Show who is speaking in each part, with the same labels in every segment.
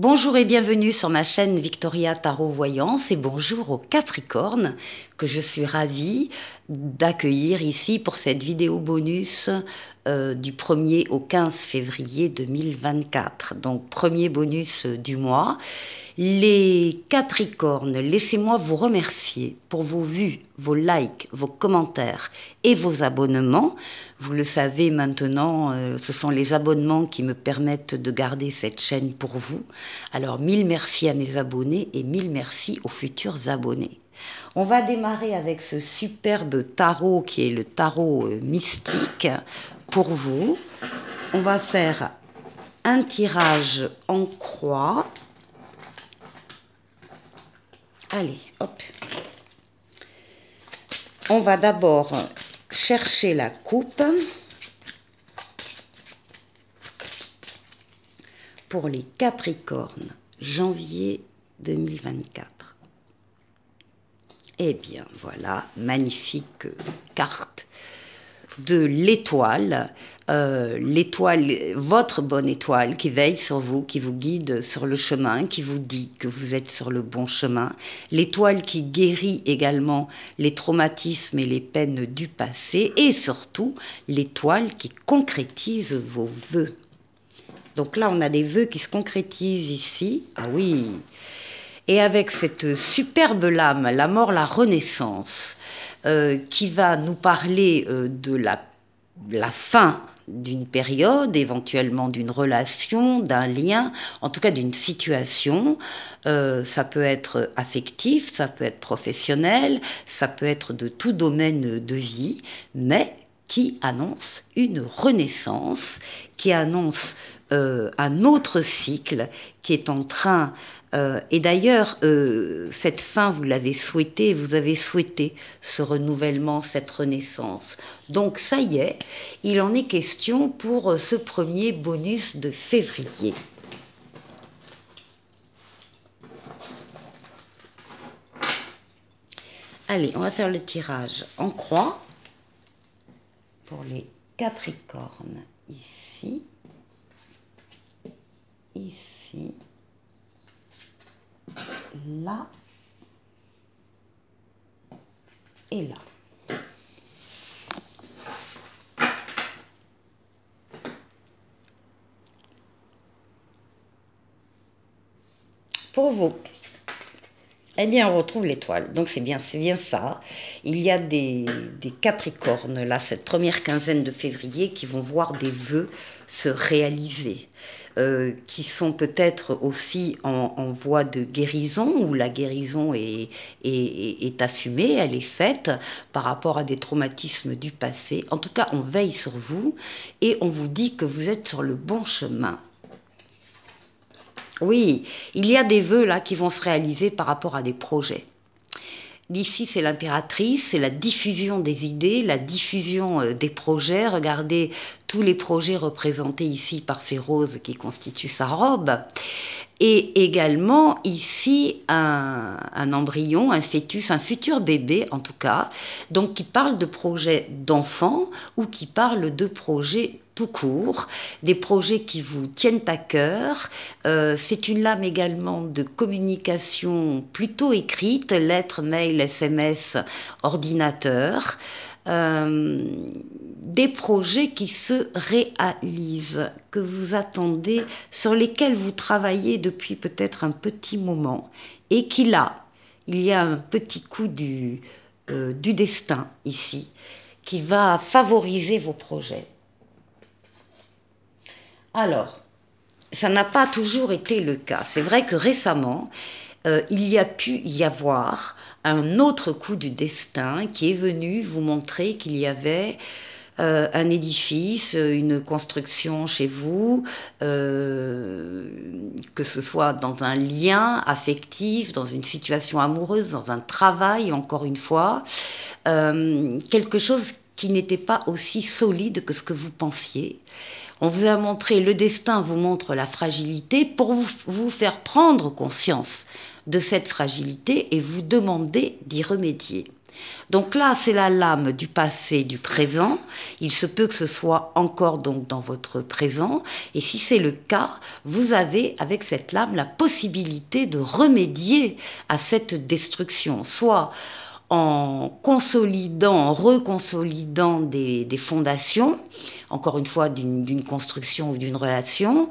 Speaker 1: Bonjour et bienvenue sur ma chaîne Victoria Tarot Voyance et bonjour aux Capricornes que je suis ravie d'accueillir ici pour cette vidéo bonus du 1er au 15 février 2024. Donc premier bonus du mois. Les Capricornes, laissez-moi vous remercier pour vos vues, vos likes, vos commentaires et vos abonnements. Vous le savez maintenant, ce sont les abonnements qui me permettent de garder cette chaîne pour vous. Alors, mille merci à mes abonnés et mille merci aux futurs abonnés. On va démarrer avec ce superbe tarot qui est le tarot mystique pour vous. On va faire un tirage en croix. Allez, hop. On va d'abord chercher la coupe pour les Capricornes, janvier 2024. Eh bien, voilà, magnifique carte de l'étoile, votre bonne étoile qui veille sur vous, qui vous guide sur le chemin, qui vous dit que vous êtes sur le bon chemin. L'étoile qui guérit également les traumatismes et les peines du passé et surtout l'étoile qui concrétise vos vœux. Donc là, on a des vœux qui se concrétisent ici. Ah oui. Et avec cette superbe lame, la mort, la renaissance, qui va nous parler de la fin d'une période, éventuellement d'une relation, d'un lien, en tout cas d'une situation. Ça peut être affectif, ça peut être professionnel, ça peut être de tout domaine de vie, mais qui annonce une renaissance, qui annonce un autre cycle qui est en train... et d'ailleurs, cette fin, vous l'avez souhaité, vous avez souhaité ce renouvellement, cette renaissance. Donc ça y est, il en est question pour ce premier bonus de février. Allez, on va faire le tirage en croix pour les Capricornes ici. Ici, là et là. Pour vous, eh bien, on retrouve l'étoile. Donc, c'est bien ça. Il y a des Capricornes, là, cette première quinzaine de février, qui vont voir des vœux se réaliser. Qui sont peut-être aussi en voie de guérison, où la guérison est assumée, elle est faite par rapport à des traumatismes du passé. En tout cas, on veille sur vous et on vous dit que vous êtes sur le bon chemin. Oui, il y a des vœux là qui vont se réaliser par rapport à des projets. D'ici, c'est l'impératrice, c'est la diffusion des idées, la diffusion des projets. Regardez tous les projets représentés ici par ces roses qui constituent sa robe. Et également ici, un embryon, un fœtus, un futur bébé en tout cas, donc qui parle de projets d'enfants ou qui parle de projets tout court, des projets qui vous tiennent à cœur. C'est une lame également de communication plutôt écrite, lettres, mails, SMS, ordinateur. Des projets qui se réalisent, que vous attendez, sur lesquels vous travaillez depuis peut-être un petit moment, et qui là, il y a un petit coup du destin ici, qui va favoriser vos projets. Alors, ça n'a pas toujours été le cas. C'est vrai que récemment, il y a pu y avoir un autre coup du destin qui est venu vous montrer qu'il y avait un édifice, une construction chez vous, que ce soit dans un lien affectif, dans une situation amoureuse, dans un travail, encore une fois, quelque chose qui n'était pas aussi solide que ce que vous pensiez. On vous a montré, le destin vous montre la fragilité pour vous faire prendre conscience de cette fragilité et vous demander d'y remédier. Donc là, c'est la lame du passé, du présent. Il se peut que ce soit encore donc dans votre présent. Et si c'est le cas, vous avez avec cette lame la possibilité de remédier à cette destruction, soit en consolidant, en reconsolidant des fondations, encore une fois d'une construction ou d'une relation,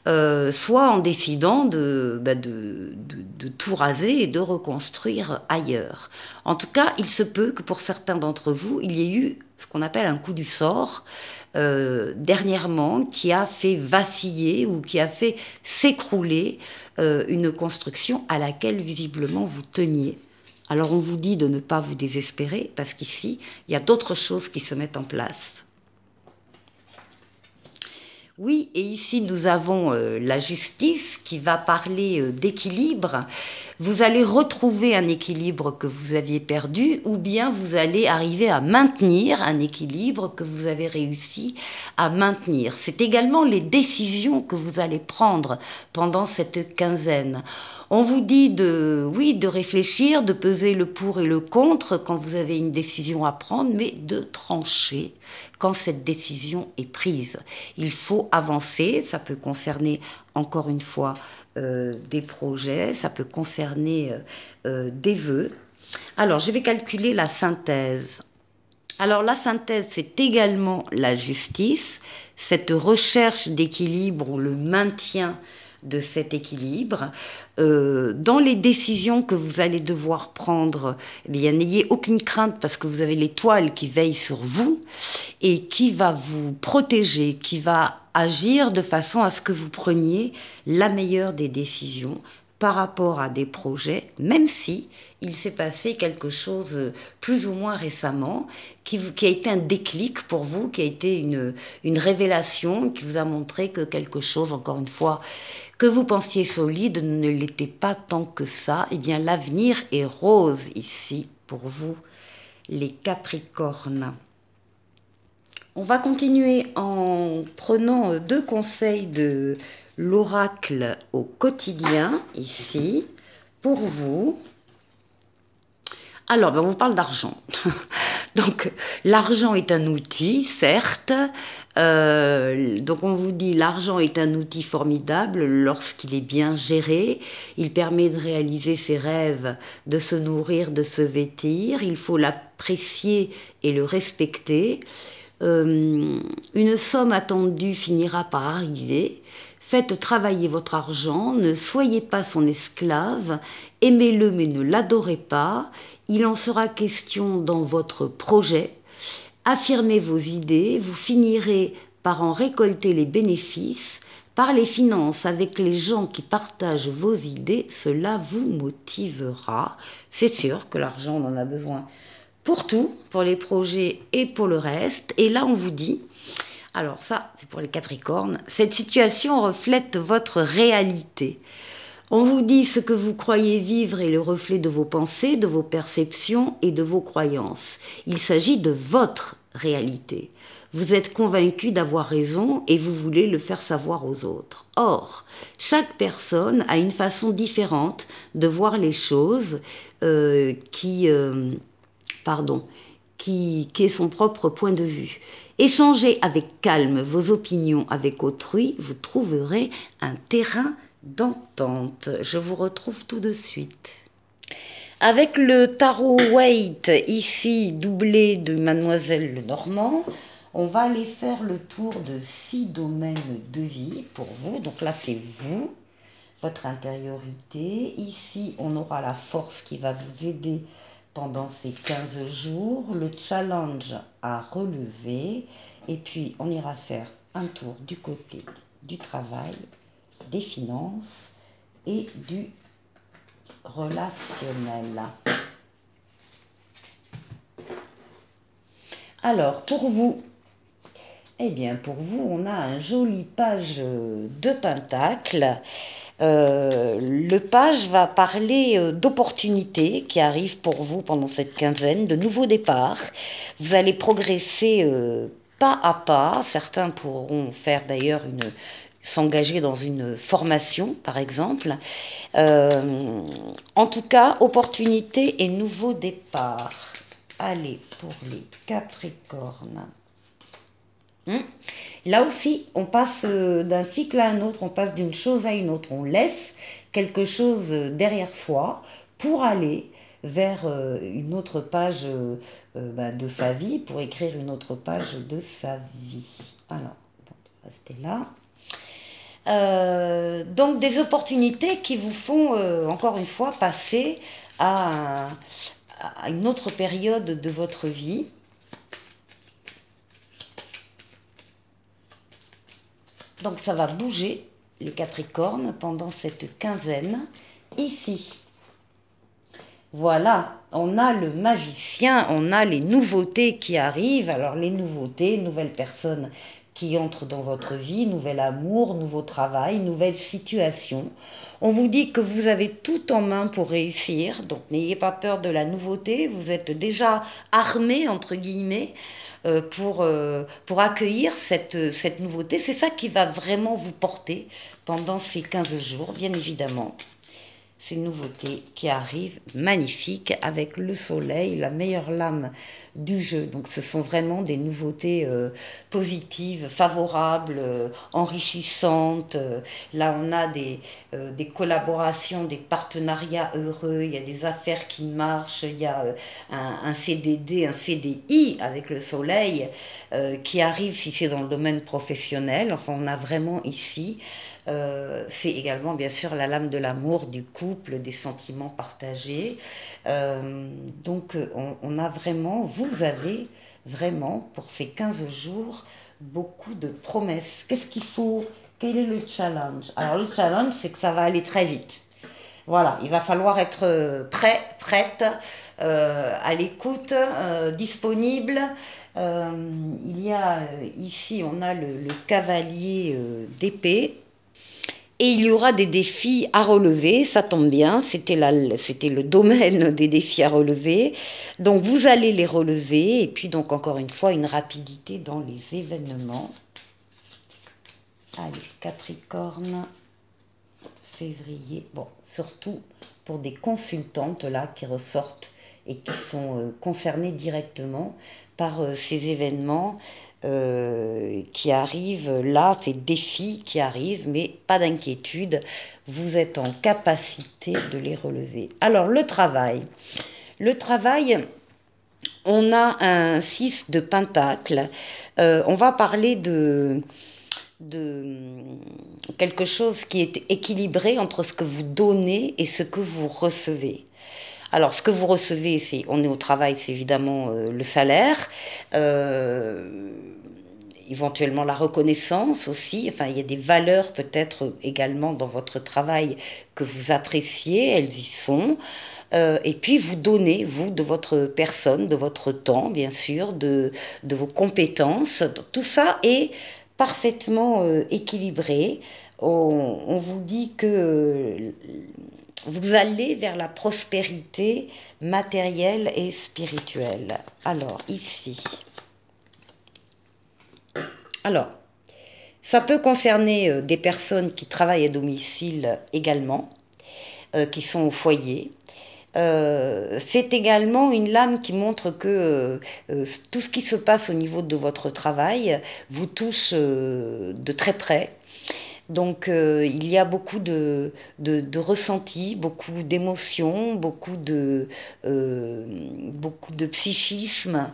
Speaker 1: soit en décidant de tout raser et de reconstruire ailleurs. En tout cas, il se peut que pour certains d'entre vous, il y ait eu ce qu'on appelle un coup du sort dernièrement qui a fait vaciller ou qui a fait s'écrouler une construction à laquelle visiblement vous teniez. Alors on vous dit de ne pas vous désespérer parce qu'ici, il y a d'autres choses qui se mettent en place. Oui, et ici nous avons la justice qui va parler d'équilibre. Vous allez retrouver un équilibre que vous aviez perdu ou bien vous allez arriver à maintenir un équilibre que vous avez réussi à maintenir. C'est également les décisions que vous allez prendre pendant cette quinzaine. On vous dit de réfléchir, de peser le pour et le contre quand vous avez une décision à prendre, mais de trancher quand cette décision est prise. Il faut avancer, ça peut concerner encore une fois des projets, ça peut concerner des vœux. Alors, je vais calculer la synthèse. Alors, la synthèse, c'est également la justice, cette recherche d'équilibre ou le maintien de cet équilibre. Dans les décisions que vous allez devoir prendre, eh bien, n'ayez aucune crainte parce que vous avez l'étoile qui veille sur vous et qui va vous protéger, qui va agir de façon à ce que vous preniez la meilleure des décisions par rapport à des projets, même si il s'est passé quelque chose plus ou moins récemment qui a été un déclic pour vous, qui a été une révélation, qui vous a montré que quelque chose, encore une fois, que vous pensiez solide ne l'était pas tant que ça. Eh bien, l'avenir est rose ici pour vous, les Capricornes. On va continuer en prenant 2 conseils de l'oracle au quotidien, ici, pour vous. Alors, on vous parle d'argent. Donc, l'argent est un outil, certes. Donc, on vous dit l'argent est un outil formidable lorsqu'il est bien géré. Il permet de réaliser ses rêves, de se nourrir, de se vêtir. Il faut l'apprécier et le respecter. Une somme attendue finira par arriver. Faites travailler votre argent, ne soyez pas son esclave, aimez-le mais ne l'adorez pas. Il en sera question dans votre projet. Affirmez vos idées, vous finirez par en récolter les bénéfices. Par les finances avec les gens qui partagent vos idées, cela vous motivera. C'est sûr que l'argent, on en a besoin pour tout, pour les projets et pour le reste. Et là, on vous dit, alors ça, c'est pour les Capricornes, cette situation reflète votre réalité. On vous dit ce que vous croyez vivre est le reflet de vos pensées, de vos perceptions et de vos croyances. Il s'agit de votre réalité. Vous êtes convaincu d'avoir raison et vous voulez le faire savoir aux autres. Or, chaque personne a une façon différente de voir les choses qui est son propre point de vue. Échangez avec calme vos opinions avec autrui, vous trouverez un terrain d'entente. Je vous retrouve tout de suite. Avec le tarot Waite, ici doublé de Mademoiselle Lenormand, on va aller faire le tour de 6 domaines de vie pour vous. Donc là, c'est vous, votre intériorité. Ici, on aura la force qui va vous aider pendant ces 15 jours, le challenge à relever, et puis on ira faire un tour du côté du travail, des finances et du relationnel. Alors, pour vous, eh bien, pour vous, on a un joli page de Pentacle. Le page va parler d'opportunités qui arrivent pour vous pendant cette quinzaine, de nouveaux départs. Vous allez progresser pas à pas. Certains pourront faire d'ailleurs s'engager dans une formation, par exemple. En tout cas, opportunités et nouveaux départs. Allez, pour les Capricornes. Là aussi, on passe d'un cycle à un autre, on passe d'une chose à une autre. On laisse quelque chose derrière soi pour aller vers une autre page de sa vie, pour écrire une autre page de sa vie. Alors, restez là. Donc des opportunités qui vous font, encore une fois, passer à une autre période de votre vie. Donc ça va bouger, les Capricornes, pendant cette quinzaine, ici. Voilà, on a le magicien, on a les nouveautés qui arrivent. Alors les nouveautés, nouvelles personnes qui entrent dans votre vie, nouvel amour, nouveau travail, nouvelle situation. On vous dit que vous avez tout en main pour réussir, donc n'ayez pas peur de la nouveauté, vous êtes déjà armé, entre guillemets, pour accueillir cette nouveauté. C'est ça qui va vraiment vous porter pendant ces 15 jours, bien évidemment. Ces nouveautés qui arrivent magnifiques avec le soleil, la meilleure lame du jeu. Donc ce sont vraiment des nouveautés positives, favorables, enrichissantes. Là on a des collaborations, des partenariats heureux, il y a des affaires qui marchent, il y a un CDD, un CDI avec le soleil qui arrive si c'est dans le domaine professionnel. Enfin on a vraiment ici... c'est également bien sûr la lame de l'amour, du couple, des sentiments partagés. Donc on a vraiment, vous avez vraiment pour ces 15 jours beaucoup de promesses. Qu'est-ce qu'il faut? Quel est le challenge? Alors le challenge, c'est que ça va aller très vite. Voilà, il va falloir être prêt, prête, à l'écoute, disponible. Il y a ici, on a le cavalier d'épée. Et il y aura des défis à relever, ça tombe bien, c'était le domaine des défis à relever. Donc vous allez les relever, et puis donc encore une fois, une rapidité dans les événements. Allez, Capricorne, février, bon, surtout pour des consultantes là qui ressortent et qui sont concernées directement par ces événements qui arrivent là, ces défis qui arrivent, mais pas d'inquiétude, vous êtes en capacité de les relever. Alors le travail, on a un 6 de Pentacle, on va parler de quelque chose qui est équilibré entre ce que vous donnez et ce que vous recevez. Alors, ce que vous recevez, on est au travail, c'est évidemment le salaire, éventuellement la reconnaissance aussi. Enfin, il y a des valeurs peut-être également dans votre travail que vous appréciez, elles y sont. Et puis vous donnez, vous, de votre personne, de votre temps, bien sûr, de vos compétences. Tout ça est parfaitement équilibré. On vous dit que vous allez vers la prospérité matérielle et spirituelle. Alors, ici. Alors, ça peut concerner des personnes qui travaillent à domicile également, qui sont au foyer. C'est également une lame qui montre que tout ce qui se passe au niveau de votre travail vous touche de très près. Donc il y a beaucoup de ressentis, beaucoup d'émotions, beaucoup de psychisme.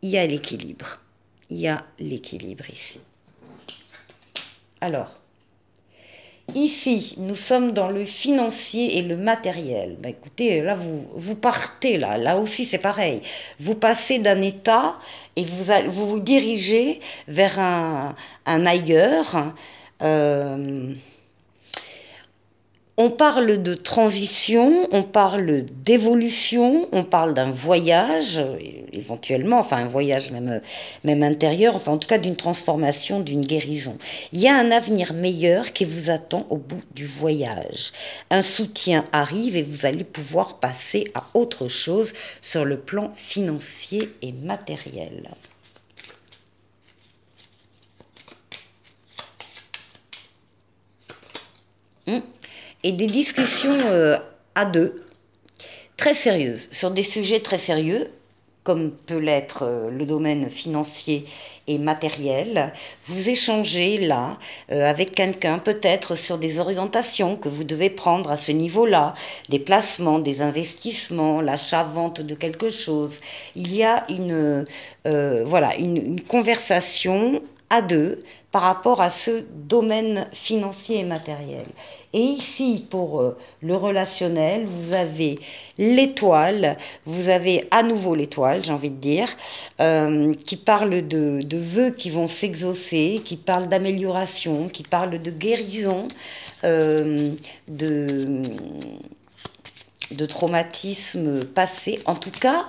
Speaker 1: Il y a l'équilibre. Il y a l'équilibre ici. Alors, ici, nous sommes dans le financier et le matériel. Ben, écoutez, là, vous partez, là aussi c'est pareil. Vous passez d'un état et vous vous dirigez vers un ailleurs. On parle de transition, on parle d'évolution, on parle d'un voyage, éventuellement, enfin un voyage même intérieur, enfin en tout cas d'une transformation, d'une guérison. Il y a un avenir meilleur qui vous attend au bout du voyage. Un soutien arrive et vous allez pouvoir passer à autre chose sur le plan financier et matériel. Et des discussions à deux, très sérieuses, sur des sujets très sérieux, comme peut l'être le domaine financier et matériel. Vous échangez là avec quelqu'un peut-être sur des orientations que vous devez prendre à ce niveau-là, des placements, des investissements, l'achat-vente de quelque chose. Il y a voilà, une conversation à deux par rapport à ce domaine financier et matériel. Et ici, pour le relationnel, vous avez l'étoile, vous avez à nouveau l'étoile, j'ai envie de dire, qui parle de vœux qui vont s'exaucer, qui parle d'amélioration, qui parle de guérison, de traumatismes passés. En tout cas,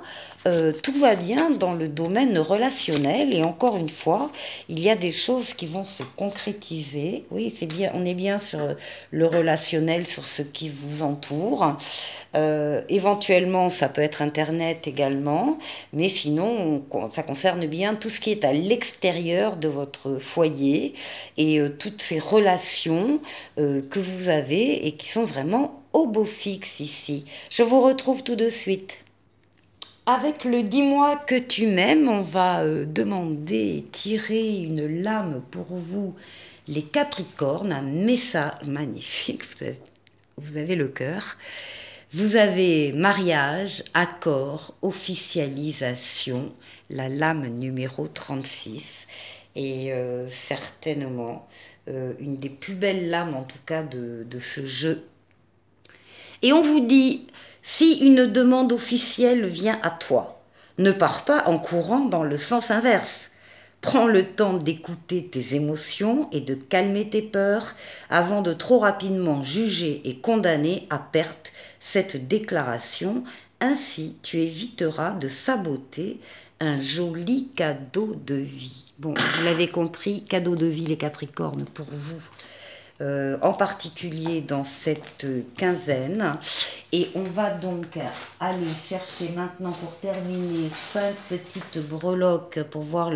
Speaker 1: tout va bien dans le domaine relationnel et encore une fois, il y a des choses qui vont se concrétiser. Oui, c'est bien, on est bien sur le relationnel, sur ce qui vous entoure. Éventuellement, ça peut être Internet également, mais sinon, ça concerne bien tout ce qui est à l'extérieur de votre foyer et toutes ces relations que vous avez et qui sont vraiment au beau fixe ici. Je vous retrouve tout de suite. Avec le dis-moi que tu m'aimes, on va demander, tirer une lame pour vous, les Capricornes, un message magnifique, vous avez le cœur. Vous avez mariage, accord, officialisation, la lame numéro 36, et certainement une des plus belles lames en tout cas de ce jeu. Et on vous dit, si une demande officielle vient à toi, ne pars pas en courant dans le sens inverse. Prends le temps d'écouter tes émotions et de calmer tes peurs avant de trop rapidement juger et condamner à perte cette déclaration. Ainsi, tu éviteras de saboter un joli cadeau de vie. Bon, vous l'avez compris, cadeau de vie les Capricornes pour vous. En particulier dans cette quinzaine. Et on va donc aller chercher maintenant pour terminer 5 petites breloques pour voir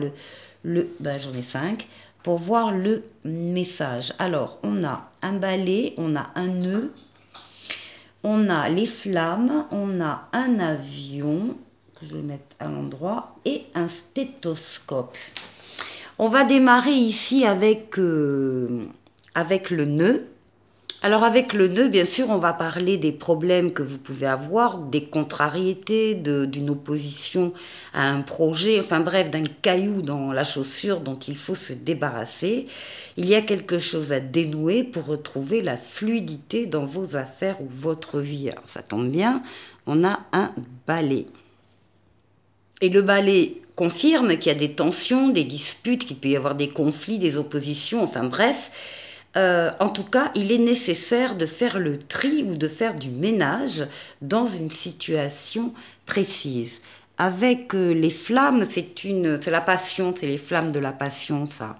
Speaker 1: j'en ai 5, pour voir le message. Alors, on a un balai, on a un nœud, on a les flammes, on a un avion, que je vais mettre à l'endroit, et un stéthoscope. On va démarrer ici avec le nœud. Alors avec le nœud, bien sûr, on va parler des problèmes que vous pouvez avoir, des contrariétés, d'une opposition à un projet, enfin bref, d'un caillou dans la chaussure dont il faut se débarrasser. Il y a quelque chose à dénouer pour retrouver la fluidité dans vos affaires ou votre vie. Alors, ça tombe bien, on a un balai. Et le balai confirme qu'il y a des tensions, des disputes, qu'il peut y avoir des conflits, des oppositions, enfin bref. En tout cas, il est nécessaire de faire le tri ou de faire du ménage dans une situation précise. Avec les flammes, c'est la passion, c'est les flammes de la passion, ça.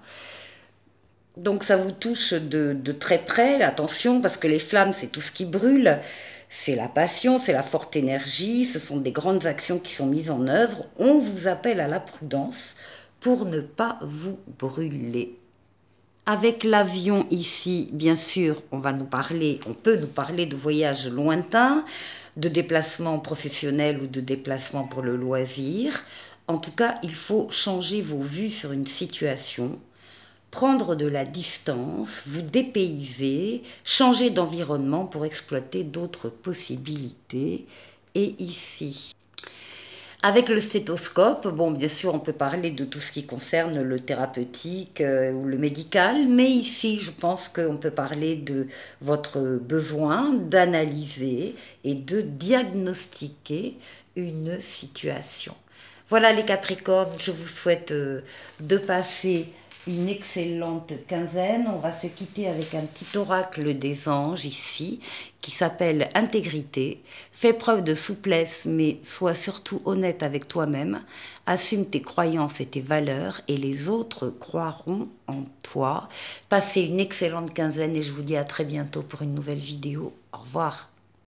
Speaker 1: Donc ça vous touche de très près, attention, parce que les flammes, c'est tout ce qui brûle. C'est la passion, c'est la forte énergie, ce sont des grandes actions qui sont mises en œuvre. On vous appelle à la prudence pour ne pas vous brûler. Avec l'avion ici, bien sûr, on peut nous parler de voyages lointains, de déplacements professionnels ou de déplacements pour le loisir. En tout cas, il faut changer vos vues sur une situation, prendre de la distance, vous dépayser, changer d'environnement pour exploiter d'autres possibilités. Et ici, avec le stéthoscope, bon, bien sûr, on peut parler de tout ce qui concerne le thérapeutique ou le médical, mais ici, je pense qu'on peut parler de votre besoin d'analyser et de diagnostiquer une situation. Voilà les Capricornes, je vous souhaite de passer une excellente quinzaine. On va se quitter avec un petit oracle des anges ici qui s'appelle Intégrité. Fais preuve de souplesse, mais sois surtout honnête avec toi-même. Assume tes croyances et tes valeurs et les autres croiront en toi. Passez une excellente quinzaine et je vous dis à très bientôt pour une nouvelle vidéo. Au revoir.